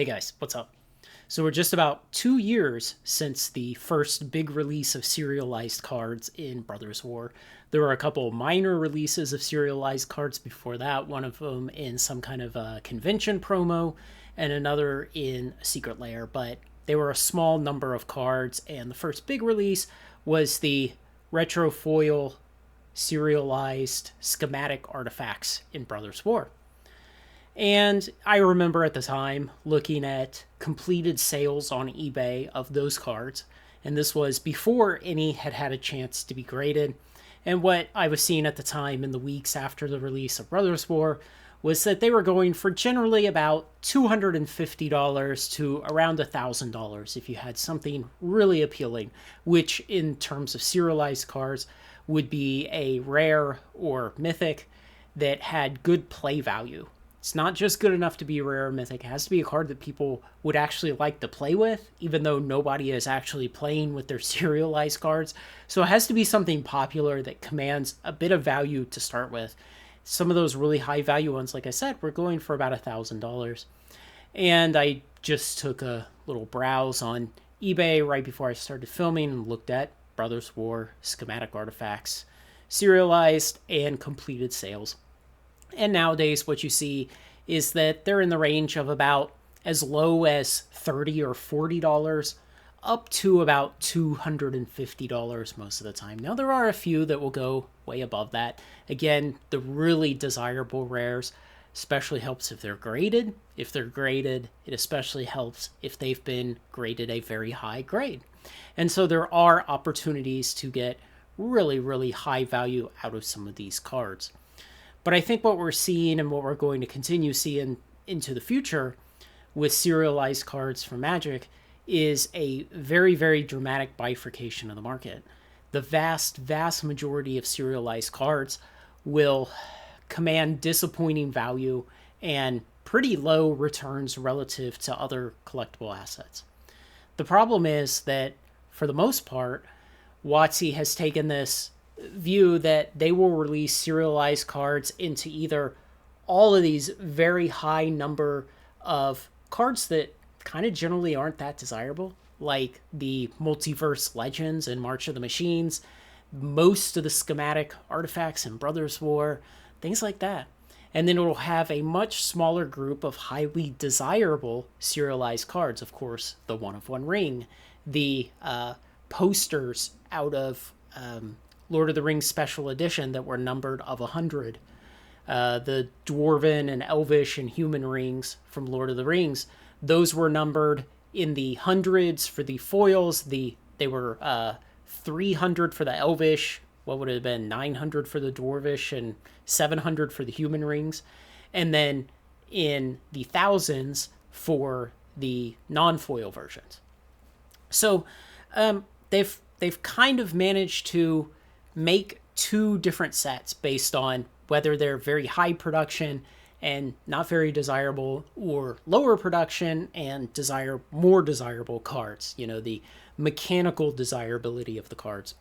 Hey guys, what's up? So we're just about 2 years since the first big release of serialized cards in Brothers War. There were a couple minor releases of serialized cards before that, one of them in some kind of a convention promo and another in a secret lair, but they were a small number of cards, and the first big release was the retro foil serialized schematic artifacts in Brothers War. And I remember at the time looking at completed sales on eBay of those cards. And this was before any had had a chance to be graded. And what I was seeing at the time in the weeks after the release of Brothers War was that they were going for generally about $250 to around $1,000 if you had something really appealing, which in terms of serialized cards would be a rare or mythic that had good play value. It's not just good enough to be a rare or mythic. It has to be a card that people would actually like to play with, even though nobody is actually playing with their serialized cards. So it has to be something popular that commands a bit of value to start with. Some of those really high value ones, like I said, were going for about $1,000. And I just took a little browse on eBay right before I started filming and looked at Brothers War, schematic artifacts, serialized, and completed sales. And nowadays what you see is that they're in the range of about as low as $30 or $40 up to about $250 most of the time. Now there are a few that will go way above that. Again, the really desirable rares especially helps if they're graded. If they're graded, it especially helps if they've been graded a very high grade. And so there are opportunities to get really, really high value out of some of these cards. But I think what we're seeing and what we're going to continue seeing into the future with serialized cards from Magic is a very, very dramatic bifurcation of the market. The vast, vast majority of serialized cards will command disappointing value and pretty low returns relative to other collectible assets. The problem is that, for the most part, WOTC has taken this view that they will release serialized cards into either all of these very high number of cards that kind of generally aren't that desirable, like the Multiverse Legends and March of the Machines, most of the schematic artifacts in Brothers War, things like that. And then it will have a much smaller group of highly desirable serialized cards. Of course, the One of One Ring, the posters out of Lord of the Rings Special Edition that were numbered of 100. The Dwarven and Elvish and Human rings from Lord of the Rings, those were numbered in the hundreds for the foils. They were 300 for the Elvish, what would it have been, 900 for the Dwarvish, and 700 for the Human rings. And then in the thousands for the non-foil versions. So they've kind of managed to make two different sets based on whether they're very high production and not very desirable, or lower production and more desirable cards, the mechanical desirability of the cards.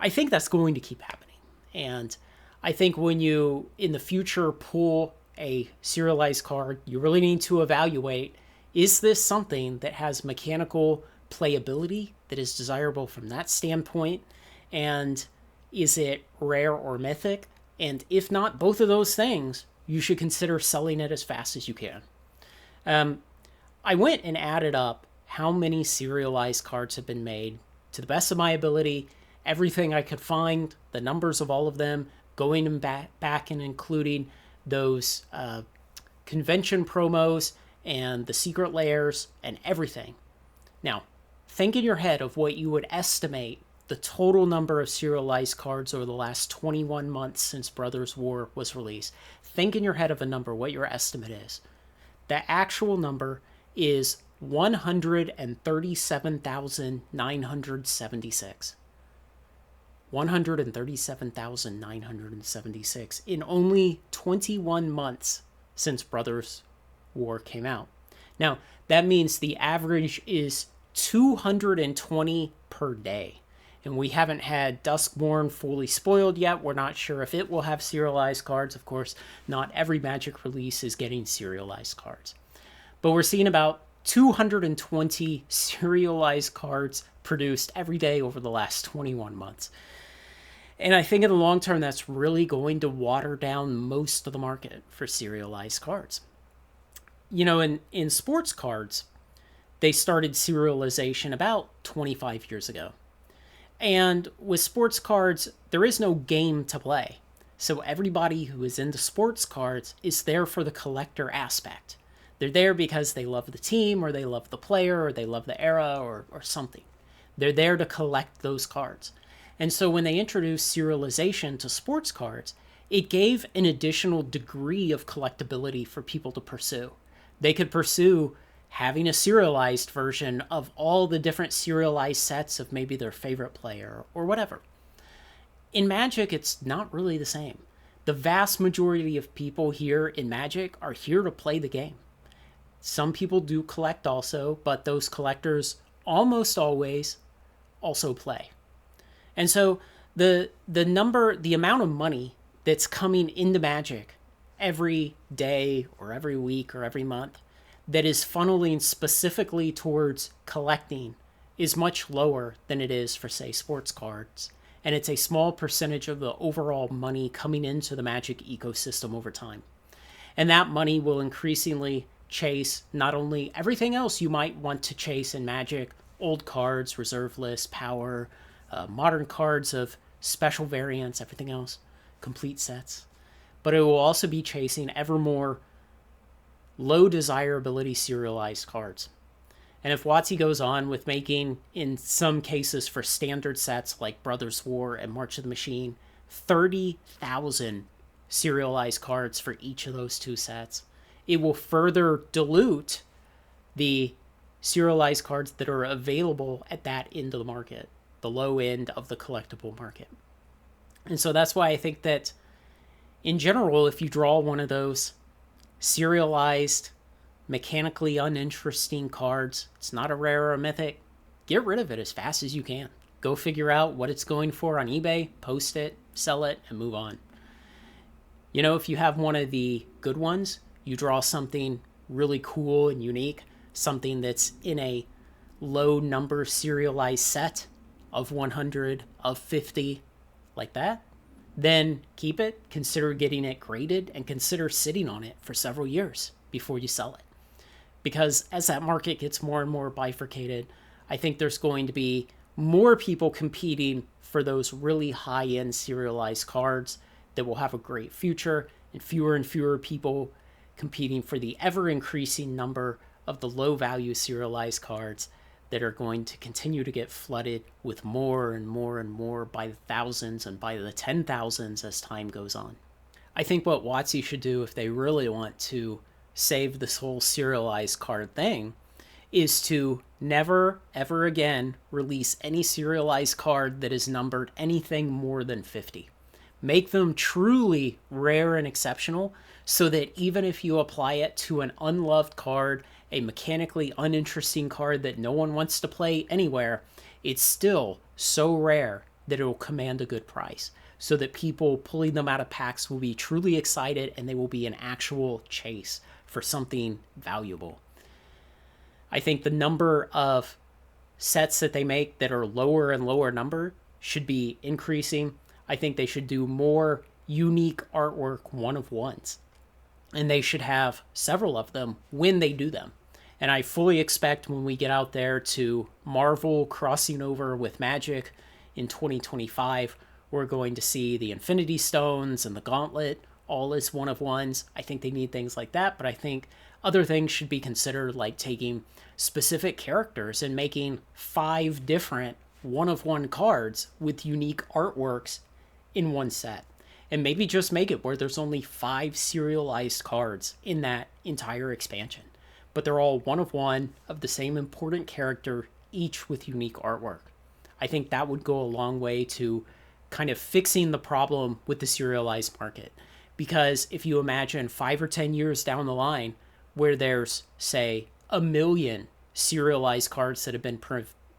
I think that's going to keep happening. And I think when you, in the future, pull a serialized card, you really need to evaluate, is this something that has mechanical playability that is desirable from that standpoint? And is it rare or mythic? And if not both of those things, you should consider selling it as fast as you can. I went and added up how many serialized cards have been made to the best of my ability, everything I could find, the numbers of all of them, going back and including those convention promos and the secret lairs and everything. Now, think in your head of what you would estimate the total number of serialized cards over the last 21 months since Brothers War was released. Think in your head of a number, what your estimate is. The actual number is 137,976. 137,976 in only 21 months since Brothers War came out. Now, that means the average is 220 per day. And we haven't had Duskborn fully spoiled yet. We're not sure if it will have serialized cards. Of course, not every Magic release is getting serialized cards. But we're seeing about 220 serialized cards produced every day over the last 21 months. And I think in the long term, that's really going to water down most of the market for serialized cards. In sports cards, they started serialization about 25 years ago. And with sports cards, there is no game to play. So everybody who is into sports cards is there for the collector aspect. They're there because they love the team, or they love the player, or they love the era, or something. They're there to collect those cards. And so when they introduced serialization to sports cards, it gave an additional degree of collectability for people to pursue. They could pursue having a serialized version of all the different serialized sets of maybe their favorite player or whatever. In Magic, it's not really the same. The vast majority of people here in Magic are here to play the game. Some people do collect also, but those collectors almost always also play. And so the amount of money that's coming into Magic every day or every week or every month that is funneling specifically towards collecting is much lower than it is for, say, sports cards. And it's a small percentage of the overall money coming into the Magic ecosystem over time. And that money will increasingly chase not only everything else you might want to chase in Magic, old cards, reserve lists, power, modern cards of special variants, everything else, complete sets. But it will also be chasing ever more low desirability serialized cards. And if WOTC goes on with making, in some cases for standard sets like Brothers War and March of the Machine, 30,000 serialized cards for each of those two sets, it will further dilute the serialized cards that are available at that end of the market, the low end of the collectible market. And so that's why I think that in general, if you draw one of those serialized, mechanically uninteresting cards, it's not a rare or a mythic, get rid of it as fast as you can. Go figure out what it's going for on eBay, post it, sell it, and move on. If you have one of the good ones, you draw something really cool and unique, something that's in a low number serialized set of 100, of 50, like that, then keep it, consider getting it graded, and consider sitting on it for several years before you sell it. Because as that market gets more and more bifurcated, I think there's going to be more people competing for those really high-end serialized cards that will have a great future, and fewer people competing for the ever-increasing number of the low-value serialized cards that are going to continue to get flooded with more and more and more by the thousands and by the 10,000s as time goes on. I think what WOTC should do if they really want to save this whole serialized card thing is to never, ever again release any serialized card that is numbered anything more than 50. Make them truly rare and exceptional so that even if you apply it to an unloved card, a mechanically uninteresting card that no one wants to play anywhere, it's still so rare that it will command a good price, so that people pulling them out of packs will be truly excited and they will be an actual chase for something valuable. I think the number of sets that they make that are lower and lower number should be increasing. I think they should do more unique artwork one-of-ones. And they should have several of them when they do them. And I fully expect when we get out there to Marvel crossing over with Magic in 2025, we're going to see the Infinity Stones and the Gauntlet all as one-of-ones. I think they need things like that, but I think other things should be considered, like taking specific characters and making 5 different one-of-one cards with unique artworks in one set. And maybe just make it where there's only 5 serialized cards in that entire expansion, but they're all one-of-one of the same important character, each with unique artwork. I think that would go a long way to kind of fixing the problem with the serialized market. Because if you imagine 5 or 10 years down the line where there's, say, 1 million serialized cards that have been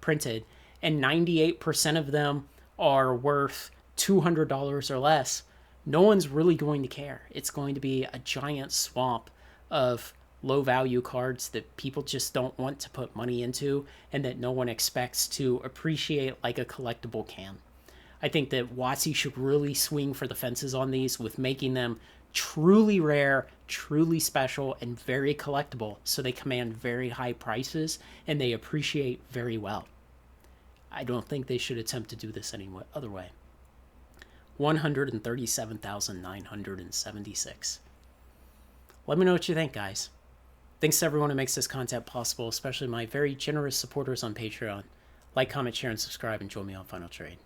printed and 98% of them are worth $200 or less, no one's really going to care. It's going to be a giant swamp of low value cards that people just don't want to put money into and that no one expects to appreciate like a collectible can. I think that WOTC should really swing for the fences on these with making them truly rare, truly special, and very collectible so they command very high prices and they appreciate very well. I don't think they should attempt to do this any other way. 137,976. Let me know what you think, guys. Thanks to everyone who makes this content possible, especially my very generous supporters on Patreon. Like, comment, share, and subscribe, and join me on Final Trade.